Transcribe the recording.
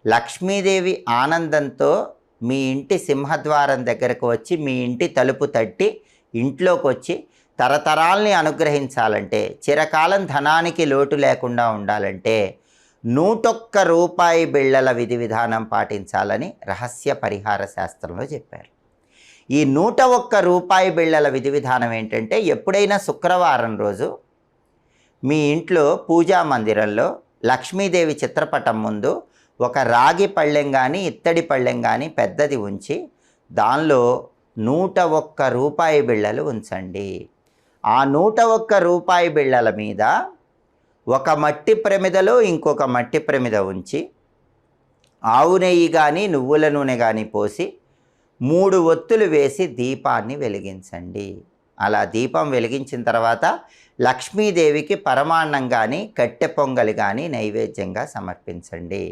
లక్ష్మీదేవి ఆనందంతో మీ ఇంటి సింహద్వారం దగ్గరకు వచ్చి మీ ఇంటి తలుపు తట్టి ఇంట్లోకి వచ్చి తరతరాల్ని అనుగ్రహించాలంటే, చిరకాలం ధనానికి లోటు లేకుండా ఉండాలంటే 101 రూపాయి బిళ్ళల విధి విధానం పాటించాలని రహస్య పరిహార శాస్త్రంలో చెప్పారు. ఈ 101 రూపాయి బిళ్ళల విధి విధానం ఏంటంటే, ఎప్పుడైనా శుక్రవారం రోజు మీ ఇంట్లో పూజా మందిరంలో లక్ష్మీదేవి చిత్రపటం ముందు ఒక రాగి పళ్ళెం కానీ ఇత్తడి పళ్ళెం కానీ పెద్దది ఉంచి దానిలో 101 రూపాయి బిళ్ళలు ఉంచండి. ఆ 101 రూపాయి బిళ్ళల మీద ఒక మట్టి ప్రమిదలో ఇంకొక మట్టి ప్రమిద ఉంచి ఆవు నెయ్యి కానీ నువ్వుల నూనె కానీ పోసి 3 ఒత్తులు వేసి దీపాన్ని వెలిగించండి. అలా దీపం వెలిగించిన తర్వాత లక్ష్మీదేవికి పరమాన్నం కానీ కట్టె పొంగలి కానీ నైవేద్యంగా సమర్పించండి.